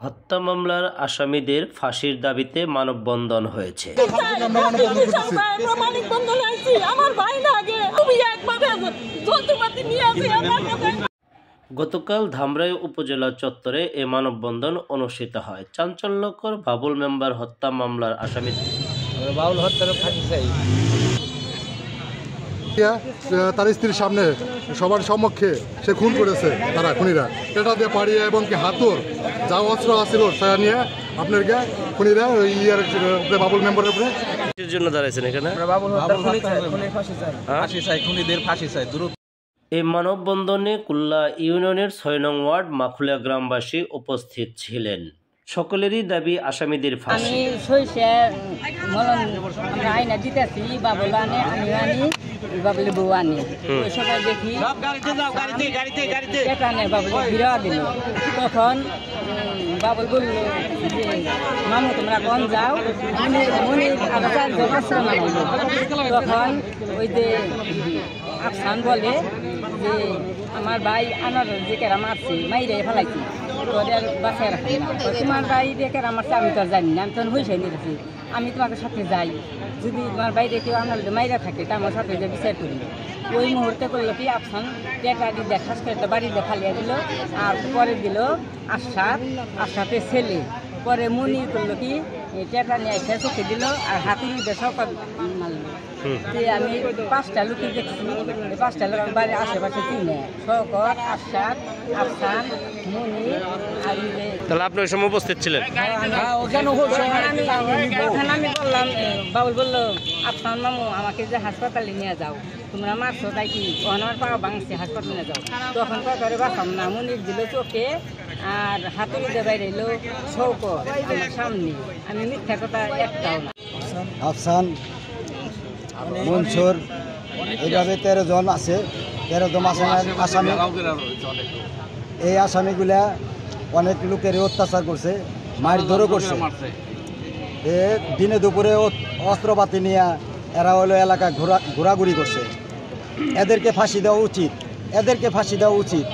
হত্যা মামলার আসামিদের ফাঁসির দাবিতে মানববন্ধন হয়েছে। গতকাল ধামরাই উপজেলা চত্বরে এ মানববন্ধন অনুষ্ঠিত হয়। চাঞ্চল্যকর বাবুল মেম্বার হত্যা মামলার আসামিদের বাবুল হত্যার ফাঁসি চাই। তার স্ত্রীর সামনে সবার সম্মুখে সে খুন করেছে, তারা খুনিরা পেটা দিয়ে পাড়িয়ে এবং কি হাতুর যা অস্ত্র আসছিল সেটা নিয়ে আপনাদেরকে খুনিরা ওই বাবুল মেম্বারের উপরে জন্য দাঁড়াইছেন এখানে। এই মানববন্ধনে কুল্লা ইউনিয়নের ৬ নং ওয়ার্ড মাখুলিয়া গ্রামবাসী উপস্থিত ছিলেন। সকলেরই দাবি আসামিদের ফাঁসি। আমি সইষে আমরা আইনা দিতেছি, বাবুল আনে, আমি আনি, বাবুল বউ আনি। ওই সময় দেখি বাবুল বিরা দিল। তখন বাবুল বলল যে মামু তোমরা কোন যাও, মনে আরো ৪ জন আসছে মামু। তখন ওই যে আফসান বলে যে আমার ভাই আমার যে কেরা মারছে মাইরে ফেলাইছি, তোদের বাসায় রাখি না। তোমার ভাই দেখে মারছে আমি তো আর জানি না, আমি তখন হয়েছে নিয়েছি, আমি তোমাদের সাথে যাই, যদি তোমার বাইরে কেউ আমার মাইরা থাকে তা আমার সাথে যে বিচার করি। ওই মুহূর্তে করলো কি আফসান টেকাটি দেখাস করে বাড়িতে ফালিয়ে দিল, আর পরে দিল আশাতে ছেলে। পরে মনি করলো কি টেকা নিয়ে এসে চোখে দিল আর হাতে নিয়ে সকাল মারলো। আমি 5টা লোকই দেখছি, 5টা লোক বাড়ির আশেপাশে চিনে, শকত, আশাদ, আফসান, মনি। আর তাহলে আপনি ওই সময় উপস্থিত ছিলেন? আমি বললাম, বাবুল বললো আফসান মামু আমাকে যে হাসপাতালে নিয়ে যাও, তোমরা মারছো তাই কি আমার পা ভাঙছে, হাসপাতালে নিয়ে যাও। তখন করে বাঁচাম না, মনির দিল চোখে আর হাতুড়ি দিয়ে বাইরে এলো শৌকত আমার সামনে। আমি মিথ্যা কথা একটাও না। আফসান, মনসুর, এইভাবে 13 জন আছে, 13 জন আসামি। এই আসামিগুলা অনেক লোকের অত্যাচার করছে, মারধরও করছে। দিনে দুপুরে অস্ত্রপাতি নিয়ে এরা হলো এলাকা ঘোরাঘুরি করছে। এদেরকে ফাঁসি দেওয়া উচিত, এদেরকে ফাঁসি দেওয়া উচিত।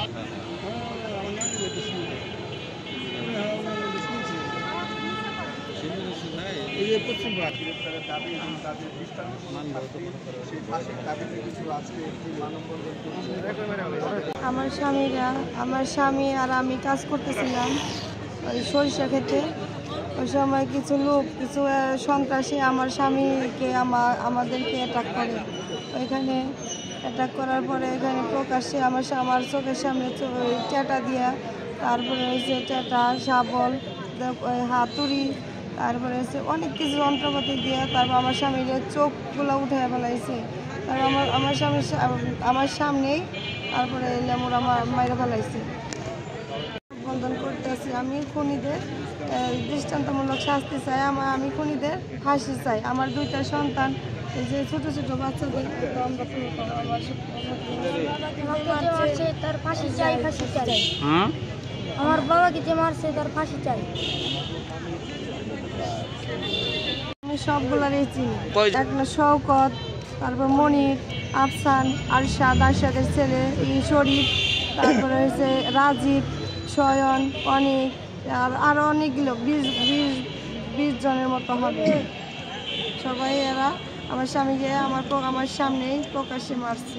আমার স্বামী আর আমি কাজ করতেছিলাম ওই সরিষা ক্ষেতে। ওই সময় কিছু লোক, কিছু সন্ত্রাসী আমার স্বামীকে আমাদেরকে অ্যাটাক করে। ওইখানে অ্যাটাক করার পরে এখানে প্রকাশ্যে আমার চোখের সামনে টেটা দিয়া, তারপরে হচ্ছে টেটা, শাবল, হাতুড়ি, তারপরে হচ্ছে অনেক কিছু যন্ত্রপাতি দিয়ে তারপর আমার স্বামীর চোখগুলো উঠে ফেলাইছে। তারপর আমার সামনেই তারপরে এলাম ওরা মাইরে ফেলাইছে। বন্ধন করতেছি, আমি খুনিদের দৃষ্টান্তমূলক শাস্তি চাই, আমি খুনিদের ফাঁসি চাই। আমার 2টা সন্তান, এই যে ছোট ছোট বাচ্চাদের তার ফাঁসি চাই, ফাঁসি চাই। আমার বাবাকে যে মারছে তার ফাঁসি চাই। আমি সবগুলারই চিনি, একটা শওকত, তারপর মনির, আফসান, আরশাদের ছেলে শরীফ, তারপরে হচ্ছে রাজীব, শয়ন, অনেক, আর আরও অনেকগুলো 20 জনের মতো হবে। সবাই এরা আমার স্বামীকে আমার সামনেই প্রকাশ্যে মারছে।